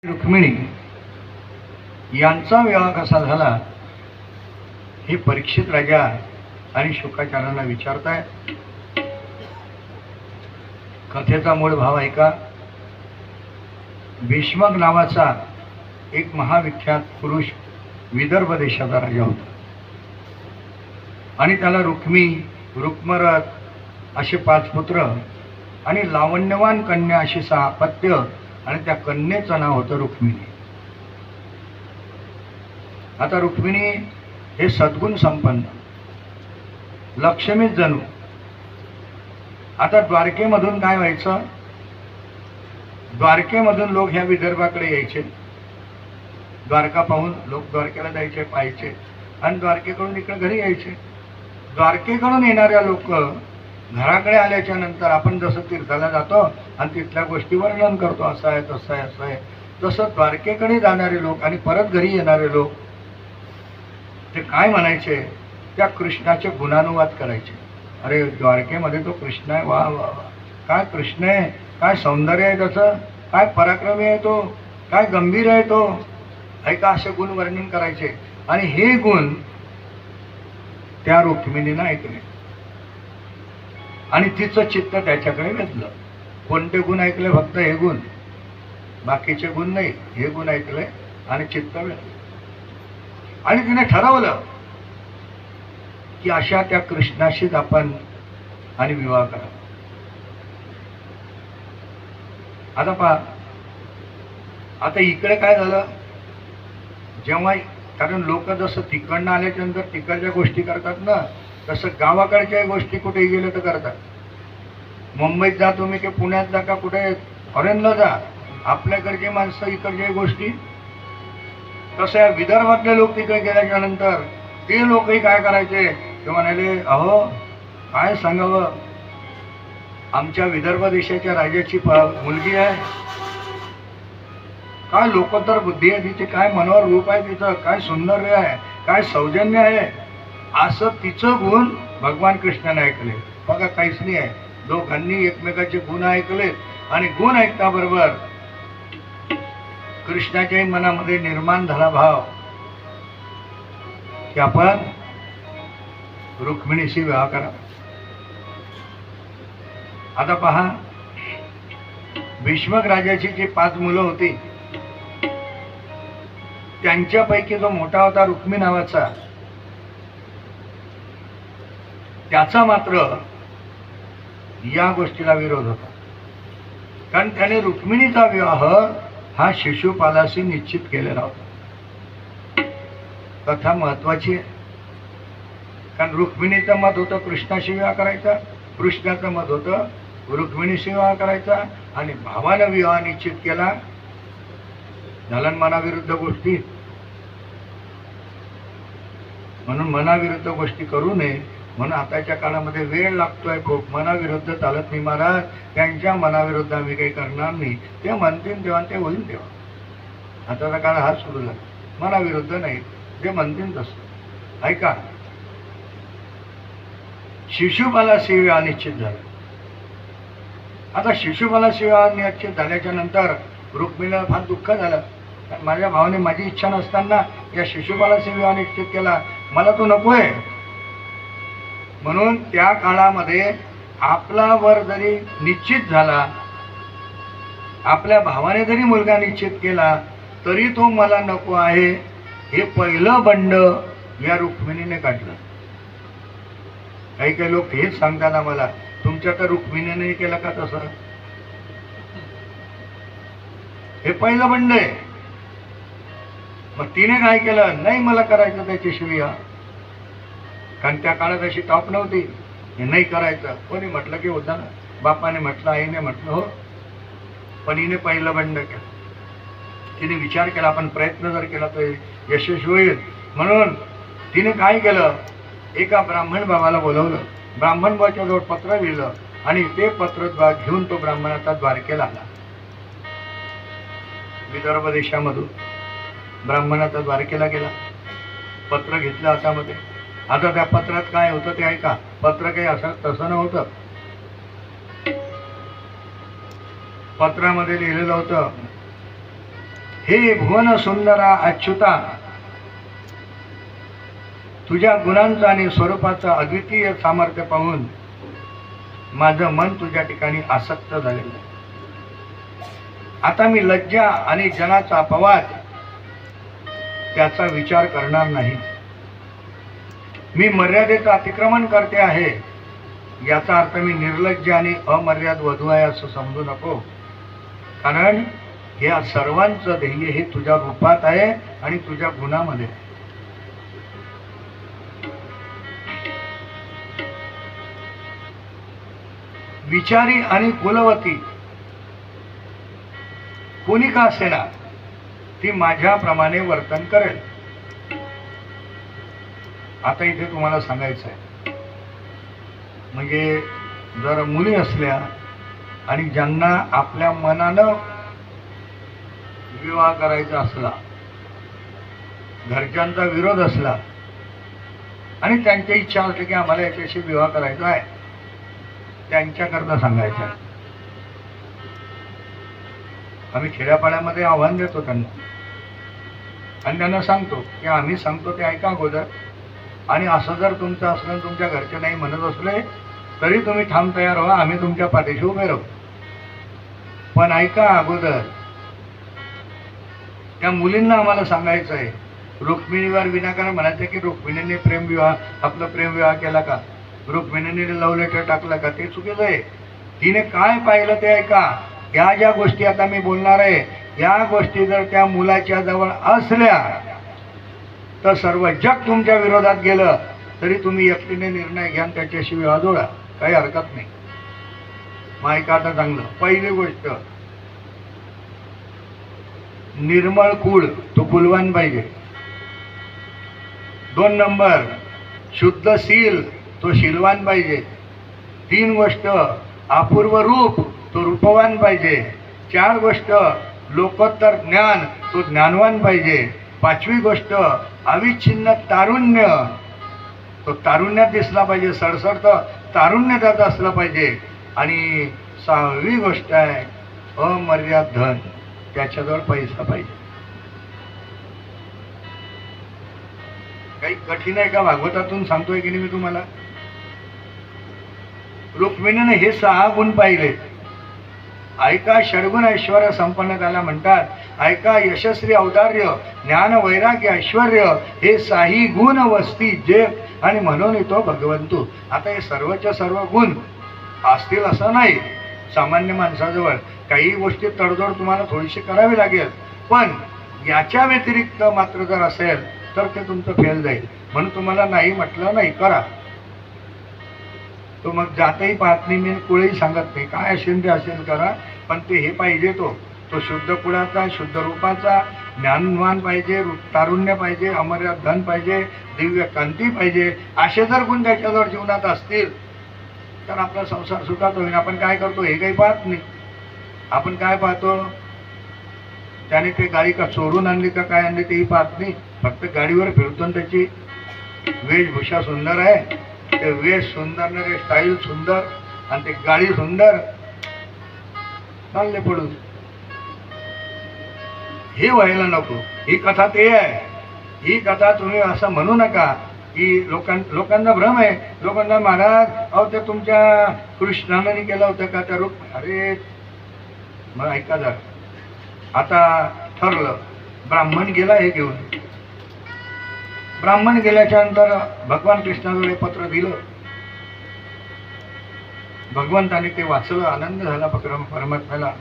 रुक्मिणी यांचा विवाह कसा झाला हे परीक्षित राजा आणि शुकाचार्यांना विचारताय. कथेचा मूळ भाव ऐका. भीष्मक नावाचा एक महाविख्यात पुरुष विदर्भ देशाचा राजा होता आणि त्याला रुक्मी, रुक्मरथ असे 5 पुत्र आणि लावण्यवान कन्या अशी 6 अपत्य आणि त्या कन्येचं नाव होतं रुक्मिणी. आता रुक्मिणी हे सद्गुण संपन्न, लक्ष्मीच जणू. आता द्वारकेमधून काय व्हायचं, द्वारकेमधून लोक ह्या विदर्भाकडे यायचे. द्वारका पाहून लोक द्वारकेला जायचे, पाहायचे आणि द्वारकेकडून इकडे घरी यायचे. द्वारकेकडून येणाऱ्या लोक घराकडे आल्याच्या नंतर आपण जसं तीर्थाला जातो आणि तिथल्या गोष्टी वर्णन करतो, असं आहे तसं आहे असं आहे, तसं द्वारकेकडे जाणारे लोक आणि परत घरी येणारे लोक ते काय म्हणायचे, त्या कृष्णाचे गुणानुवाद करायचे. अरे द्वारकेमध्ये तो कृष्ण आहे, वा वा वा, काय कृष्ण आहे, काय सौंदर्य आहे त्याचं, काय पराक्रमी आहे तो, काय गंभीर आहे तो, ऐका असे गुण वर्णन करायचे. आणि हे गुण त्या रुक्मिणीनं ऐकले आणि तिचं चित्त त्याच्याकडे वेधलं. कोणते गुण ऐकले, फक्त हे गुण, बाकीचे गुण नाही, हे गुण ऐकले आणि चित्त वेधलं. आणि तिने ठरवलं की अशा त्या कृष्णाशीच आपण आणि विवाह करा. आता पहा, आता इकडे काय झालं, जेव्हा कारण लोक जसं तिकडनं आल्याच्या नंतर तिकडच्या गोष्टी करतात ना, तसं गावाकडच्या गोष्टी कुठेही गेले तर करतात. मुंबईत जा तुम्ही की पुण्यात जा का कुठे फॉरेनला जा, आपल्याकडची माणसं इकडच्या गोष्टी. तसं या विदर्भातले लोक तिकडे गेल्याच्या नंतर ते लोकही काय करायचे, ते म्हणाले अहो काय सांगावं, आमच्या विदर्भ देशाच्या राजाची मुलगी आहे, काय लोक तर बुद्धी आहे तिची, काय मनोहर रूप आहे तिचं, काय सौंदर्य आहे, काय सौजन्य आहे, असं तिचं गुण भगवान कृष्णाने ऐकले. बघा काहीच नाही आहे, दोघांनी एकमेकाचे गुण ऐकले आणि गुण ऐकता बरोबर कृष्णाच्याही मनामध्ये निर्माण झाला भाव की आपण रुक्मिणीशी विवाह करा. आता पहा, भीष्मक राजाची जी 5 मुलं होती त्यांच्यापैकी जो मोठा होता रुक्मी नावाचा, त्याचा मात्र या गोष्टीला विरोध होता. कारण त्याने रुक्मिणीचा विवाह हा शिशुपालाशी निश्चित केलेला होता. कथा महत्वाची आहे, कारण रुक्मिणीचं मत होतं कृष्णाशी विवाह करायचा, कृष्णाचं मत होतं रुक्मिणीशी विवाह करायचा आणि भावानं विवाह निश्चित केला. झालं मनाविरुद्ध गोष्टी. म्हणून मनाविरुद्ध गोष्टी करू नये, म्हणून आताच्या काळामध्ये वेळ लागतोय खूप. मनाविरुद्ध चालत नाही महाराज, त्यांच्या मनाविरुद्ध आम्ही काही करणार नाही, ते म्हणतील तेव्हा ते होईल तेव्हा. आताचा काळ हा सुरू झाला, मनाविरुद्ध नाही, ते म्हणतील तसं. ऐका, शिशुपालाशी विवाह निश्चित झाला. आता शिशुपालाशी विवाह निश्चित झाल्याच्या नंतर रुक्मिणीला फार दुःख झालं. माझ्या भावाने माझी इच्छा नसताना या शिशुपालाशी विवाह निश्चित केला, मला तो नकोय. म्हणून त्या काळामध्ये आपला वर जरी निश्चित झाला, आपल्या भावाने जरी मुलगा निश्चित केला तरी तो मला नको आहे, हे पहिलं बंड या रुक्मिणीने काढलं. काही काही लोक हेच सांगतात आम्हाला, तुमच्या तर रुक्मिणीने केलं का तसं, हे पहिलं बंड आहे. मग तिने काय केलं, नाही मला करायचं त्याच्याशी विवाह, कारण त्या काळात अशी टॉप नव्हती, हे नाही करायचं. कोणी म्हटलं की होता ना, बापाने म्हटलं, आईने म्हटलं, हो. पण हिने पहिलं बंड केलं. तिने विचार केला, आपण प्रयत्न जर केला तर यशस्वी होईल. म्हणून तिने काय केलं, एका ब्राह्मण बाबाला बोलवलं, ब्राह्मण बाबाच्या जवळ पत्र लिहिलं आणि ते पत्र घेऊन तो ब्राह्मण आता द्वारकेला आला. विदर्भ देशामधून ब्राह्मण आता द्वारकेला गेला, पत्र घेतलं हातामध्ये. आता त्या पत्रात काय होतं ते ऐका. पत्र काही असं तसं नव्हतं. पत्रामध्ये लिहिलेलं होतं हे भुवन सुंदरा अच्युता, तुझ्या गुणांचं आणि स्वरूपाचं अद्वितीय सामर्थ्य पाहून माझं मन तुझ्या ठिकाणी आसक्त झालेलं आहे. आता मी लज्जा आणि जनाचा अपवाद त्याचा विचार करणार नाही. मी मर्यादेचं अतिक्रमण करते आहे याचा अर्थ मी निर्लज्ज आणि अमर्याद वधू आहे असं समजू नको. कारण या सर्वांचं ध्येय हे तुझ्या रूपात आहे आणि तुझ्या गुणामध्ये. विचारी आणि कुलवती कोणी का असेना ती माझ्याप्रमाणे वर्तन करेल. आता इथे तुम्हाला सांगायचं आहे, म्हणजे जर मुली असल्या आणि ज्यांना आपल्या मनानं विवाह करायचा असला, घरच्यांचा विरोध असला आणि त्यांची इच्छा असली की आम्हाला याच्याशी विवाह करायचा आहे, त्यांच्याकरता सांगायचं आहे. आम्ही खेड्यापाड्यामध्ये आव्हान देतो त्यांना आणि त्यांना सांगतो की आम्ही सांगतो ते ऐका अगोदर, आणि असं जर तुमचं असलं तुमच्या घरचे नाही म्हणत असले तरी तुम्ही ठाम तयार व्हा, आम्ही तुमच्या पाठीशी उभे राहू. पण ऐका अगोदर, त्या मुलींना आम्हाला सांगायचं आहे. रुक्मिणीवर विनाकारण म्हणायचं की रुक्मिणीने आपलं प्रेमविवाह केला का, रुक्मिणीने लव्ह लेटर टाकलं का, ते चुकीचं आहे. तिने काय पाहिलं ते ऐका. या ज्या गोष्टी आता मी बोलणार आहे या गोष्टी जर त्या मुलाच्या जवळ असल्या तर सर्व जग तुमच्या विरोधात गेलं तरी तुम्ही एकटीने निर्णय घ्या आणि त्याच्याशी विवाह जोडा, काही हरकत नाही. मग ऐका आता चांगलं. पहिली गोष्ट, निर्मळ कुळ, तो कुलवान पाहिजे. 2 नंबर, शुद्ध शील, तो शीलवान पाहिजे. 3 गोष्ट, अपूर्व रूप, तो रूपवान पाहिजे. 4 गोष्ट, लोकोत्तर ज्ञान, तो ज्ञानवान पाहिजे. 5वी गोष्ट, अविच्छिन्न तारुण्य, तो तारुण्यात दिसला पाहिजे, सडसडत तारुण्य त्यात असलं पाहिजे. आणि 6वी गोष्ट आहे अमर्याद धन, त्याच्याजवळ पैसा पाहिजे. काही कठीण आहे का? भागवतातून सांगतोय की नाही मी तुम्हाला. रुक्मिणीने हे 6 गुण पाहिले. ऐका, षडगुण ऐश्वर्य संपन्न त्याला म्हणतात. ऐका, यशस्वी औदार्य, ज्ञान, वैराग्य, ऐश्वर्य, हे 6 गुण वस्ती जे, आणि म्हणून तो भगवंतू. आता हे सर्वच्या सर्व गुण असतील असं नाही. सामान्य माणसाजवळ काही गोष्टी तडजोड तुम्हाला थोडीशी करावी लागेल, पण याच्या व्यतिरिक्त मात्र जर असेल तर ते तुमचं फेल जाईल. म्हणून तुम्हाला नाही म्हटलं नाही, करा. तो मग जातही पाहत नाही, मी कुळही सांगत नाही, काय असेल ते असेल करा, पण ते हे पाहिजे, तो शुद्ध कुळाचा, शुद्ध रूपाचा, ज्ञानवान पाहिजे, तारुण्य पाहिजे, अमर्याद धन पाहिजे, दिव्य कांती पाहिजे. असे जर गुण त्याच्याजवळ जीवनात असतील तर आपला संसार सुखात होईल. आपण काय करतो हे काही पाहत नाही. आपण काय पाहतो, त्याने ते गाडी का चोरून आणली का काय आणली तेही पाहत नाही. फक्त गाडीवर फिरतो आणि त्याची वेशभूषा सुंदर आहे, ते वेश सुंदर ना, स्टाईल सुंदर, आणि ते गाडी सुंदर, चालले पडून. हे व्हायला नको. ही कथा ते आहे. ही कथा तुम्ही असं म्हणू नका की लोकांना भ्रम आहे. लोकांना महाराज अहो ते तुमच्या कृष्णाने केलं होतं का त्या रूप. अरे मग ऐका जरा. आता ठरलं, ब्राह्मण गेला हे घेऊन. ब्राह्मण गेल्याच्या नंतर भगवान कृष्णाकडे पत्र दिलं. भगवंताने ते वाचलं, आनंद झाला परमात्म्याला.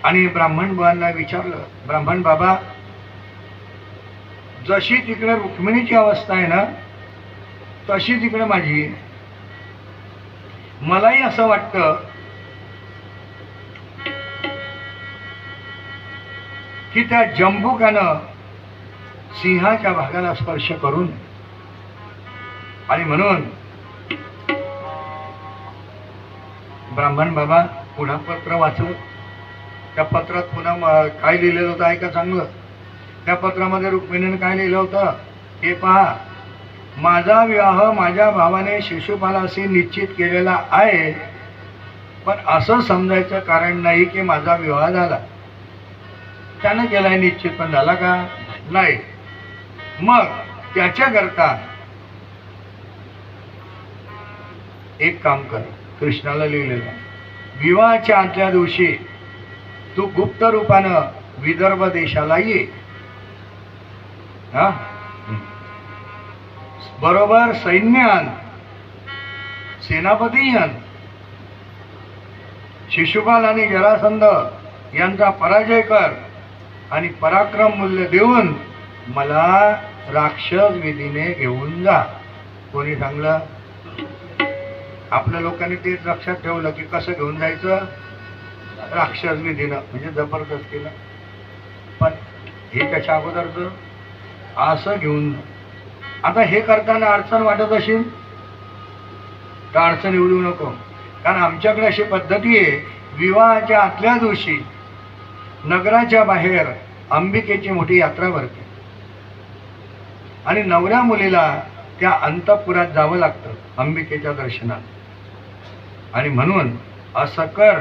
आणि ब्राह्मण बाबांना विचारलं, ब्राह्मण बाबा, जशी तिकडे रुक्मिणीची अवस्था आहे ना तशी तिकडे माझी आहे. मलाही असं वाटतं की त्या जंबुकानं सिंहाच्या भागाला स्पर्श करून, आणि म्हणून ब्राह्मण बाबा पुन्हा पत्र वाचलं. त्या पत्रात पुन्हा काय लिहिलेलं होतं ऐका चांगलं. त्या पत्रामध्ये रुक्मिणीने काय लिहिलं होतं हे पहा. माझा विवाह माझ्या भावाने शिशुपालाशी निश्चित केलेला आहे, पण असं समजायचं कारण नाही की माझा विवाह झाला. त्यानं केलाय निश्चित, पण झाला का नाही. मग त्याच्याकरता एक काम कर, कृष्णाला लिहिलेलं, विवाहाच्या आदल्या दिवशी तू गुप्त रूपानं विदर्भ देशाला ये. हा, बरोबर सैन्य आण, सेनापती आण, शिशुपाल आणि जरासंध यांचा पराजय कर आणि पराक्रम मूल्य देऊन मला राक्षस विधीने घेऊन जा. कोणी सांगलं? आपल्या लोकांनी ते लक्षात ठेवलं की कसं घेऊन जायचं, राक्षस विधीनं, म्हणजे जबरदस्तीनं. पण हे त्याच्या अगोदरच असं घेऊन. आता हे करताना अडचण वाटत असेल तर अडचण निवडू नको, कारण आमच्याकडे अशी पद्धती आहे, विवाहाच्या आदल्या दिवशी नगराच्या बाहेर अंबिकेची मोठी यात्रा भरते आणि नवऱ्या मुलीला त्या अंतःपुरात जावं लागतं अंबिकेच्या दर्शनात. आणि म्हणून असं कर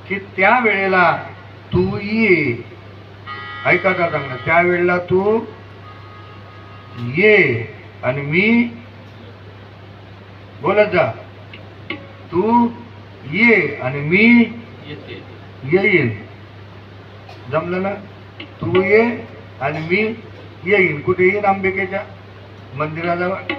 की त्या वेळेला तू ये. ऐका का चांगलं, त्या वेळेला तू ये आणि मी बोलत जा, तू ये आणि मी येईन. जमलं ना? तू ये आणि मी येईन. कुठे येईन? अंबिकेच्या मंदिराजवळ.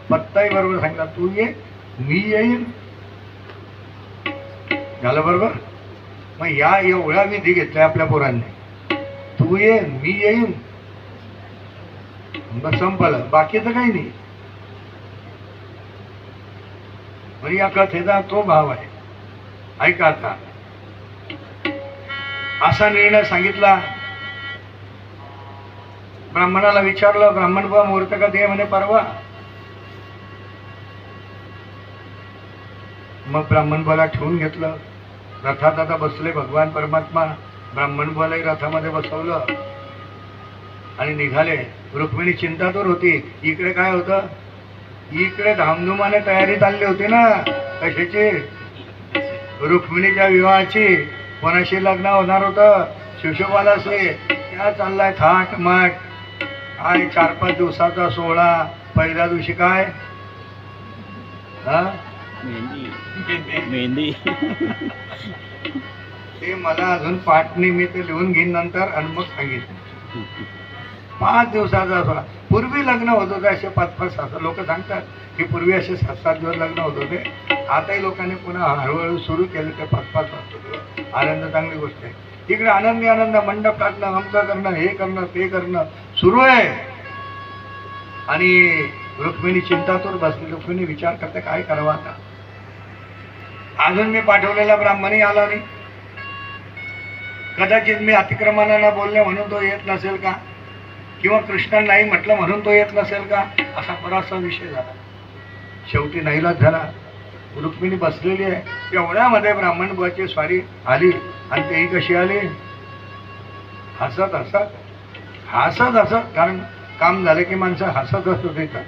पत्ताही बरोबर सांगितला, तू ये मी येईन. झालं बरोबर? मग या एवढ्या विधी घेतल्या आपल्या पोरांनी, तू ये मी येईन, मग संपलं, बाकीचं काही नाही. म्हणजे या कथेचा तो भाव आहे. ऐका आता, असा निर्णय सांगितला. ब्राह्मणाला विचारलं, ब्राह्मण बुवा मुहूर्त का दे म्हणे परवा. मग ब्राह्मण बुवाला ठेवून घेतलं. रथात आता बसले भगवान परमात्मा. ब्राह्मण बुवालाही रथामध्ये बसवलं आणि निघाले. रुक्मिणी चिंतातूर होती. इकडे काय होतं? इकडे धामधुमाने तयारी चालली होती ना. कशाची? रुक्मिणीच्या विवाहाची. कोणाशी लग्न होणार होतं? शिशुपालाशी. त्या चाललाय थाट माट. काय 4-5 दिवसाचा सोहळा. पहिल्या दिवशी काय? हा, मेहंदी. ते मला अजून पाठणी मी ते लिहून घेईन नंतर आणि मग सांगितलं. 5 दिवसाचा सोहळा. पूर्वी लग्न होत होते असे 5-5 7 लोक सांगतात की पूर्वी असे 7-7 दिवस लग्न होत होते. आताही लोकांनी पुन्हा हळूहळू सुरू केले ते 5-5 दिवस. आनंद चांगली गोष्ट आहे. इकडे आनंदी आनंद, मंडप टाकणं, अमकं करणं, हे करणं ते करणं सुरू आहे. आणि रुक्मिणी चिंतातूर बसली. रुक्मिणी विचार करते काय करावं आता. अजून मी पाठवलेला ब्राह्मणी आला नाही. कदाचित मी अतिक्रमणाला बोलले म्हणून तो येत नसेल का, किंवा कृष्ण नाही म्हटलं म्हणून तो येत नसेल का, असा बराचसा विषय झाला. शेवटी नाईलाज झाला. रुक्मिणी बसलेली आहे. एवढ्यामध्ये ब्राह्मण बुवाची स्वारी आली. आणि तेही कशी आली? हसत हसत हसत हसत. कारण काम झालं की माणसं हसत हसत येतात.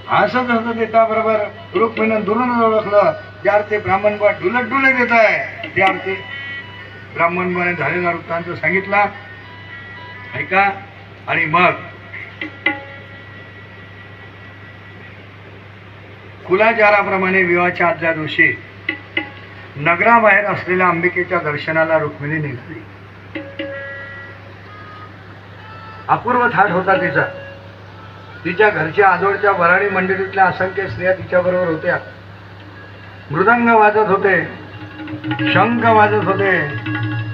हसत हसत येता बरोबर रुक्मिणीनं दुरून ओळखलं. ज्यार ते ब्राह्मण बुवा डुलत डुलत येत आहे, त्यार ते ब्राह्मण बुवाने झालेला वृत्तांत सांगितला. ऐका. आणि मग कुलाचाराप्रमाणे विवाहाच्या आदल्या दिवशी नगराबाहेर असलेल्या अंबिकेच्या दर्शनाला रुक्मिणी निघाली. अपूर्व थाट होता तिचा. तिच्या घरच्या आजोळच्या वराडी मंडळीतल्या असंख्य स्त्रिया तिच्याबरोबर होत्या. मृदंग वाजत होते, शंख वाजत होते,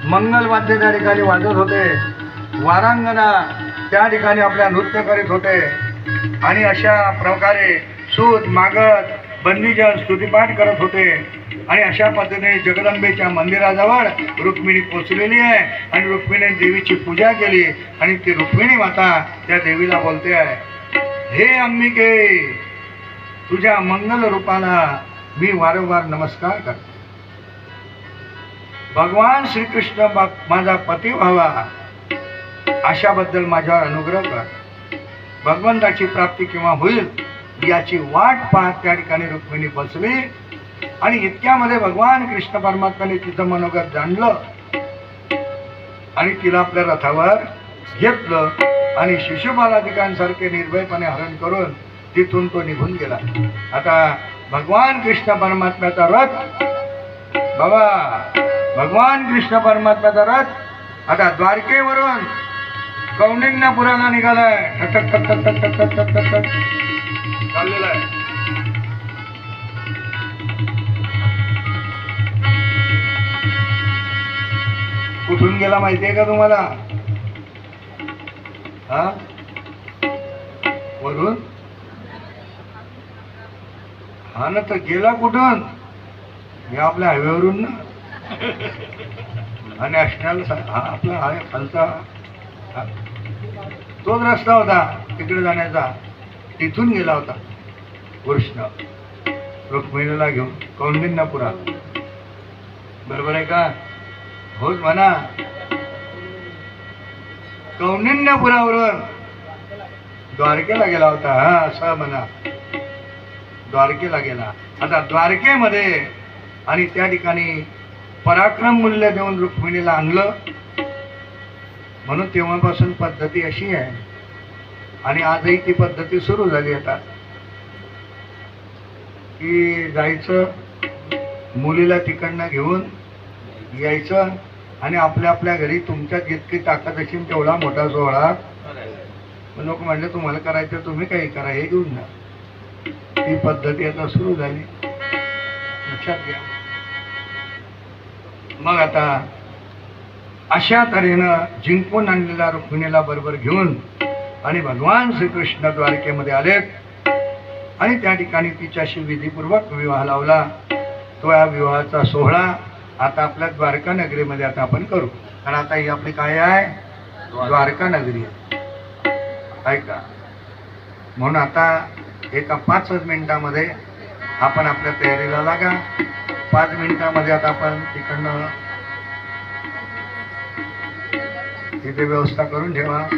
मंगलवाद्य त्या ठिकाणी वाजत होते, वारांगना त्या ठिकाणी आपल्या नृत्य करीत होते. आणि अशा प्रकारे सूत मागत बंदीजन स्तुतिपाठ करत होते. आणि अशा पद्धतीने जगदंबेच्या मंदिराजवळ रुक्मिणी पोचलेली आहे. आणि रुक्मिणीने देवीची पूजा केली. आणि ती रुक्मिणी माता त्या देवीला बोलते आहे, हे अंबिके, तुझ्या मंगल रूपाला मी वारंवार नमस्कार करतो. भगवान श्रीकृष्ण माझा पती व्हावा अशाबद्दल माझ्यावर अनुग्रह कर. भगवंताची प्राप्ती केव्हा होईल याची वाट पाहत त्या ठिकाणी रुक्मिणी बसली. आणि इतक्यामध्ये भगवान कृष्ण परमात्म्याने तिचं मनोगत जाणलं. आणि तिला आपल्या रथावर घेतलं आणि शिशुपालादिकांसारखे निर्भयपणे हरण करून तिथून तो निघून गेला. आता भगवान कृष्ण परमात्म्याचा रथ बाबा, भगवान कृष्ण परमात्म्याचा रथ आता द्वारकेवरून कौंडिन्यपुराला निघालाय. ठक ठक ठक ठक ठक ठक ठक ठक चाललेला आहे. कुठून गेला माहितीये का तुम्हाला? हा, वरून? हा ना, तर गेला कुठून? हे आपल्या हायवेवरून ना, हा नॅशनल, हा आपला आहे खालचा, तोच रस्ता होता तिकडे जाण्याचा. तिथून गेला होता कृष्ण रुक्मिणीला घेऊन कौंडिन्यपुरा. बरोबर आहे का? होच म्हणा. कौंडिन्यपुरावरून द्वारकेला गेला होता. हा, असं म्हणा, द्वारकेला गेला. आता द्वारकेमध्ये आणि त्या ठिकाणी पराक्रम मूल्य देऊन रुक्मिणीला आणलं. म्हणून तेव्हापासून पद्धती अशी आहे आणि आजही ती पद्धती सुरू झाली आता की जायचं, मुलीला तिकडनं घेऊन यायचं आणि आपल्या आपल्या घरी तुमच्या जितकी ताकद असेल तेवढा मोठा सोहळा. लोक म्हणले तुम्हाला करायचं तुम्ही काही करा, हे घेऊन जा. ती पद्धती आता सुरू झाली, लक्षात घ्या. मग आता अशा तऱ्हेनं जिंकून आणलेल्या रुक्मिणीला बरोबर घेऊन आणि भगवान श्रीकृष्ण द्वारकेमध्ये आलेत आणि त्या ठिकाणी तिच्याशी विधीपूर्वक विवाह लावला. तो या विवाहाचा सोहळा आता आपल्या द्वारका नगरीमध्ये आता आपण करू. कारण आता ही आपली काय आहे? द्वारका नगरी आहे का? म्हणून आता एका 5 मिनिटामध्ये आपण आपल्या तयारीला लागा. 5 मिनिटामध्ये आता आपण तिकडनं इथे व्यवस्था करून ठेवा.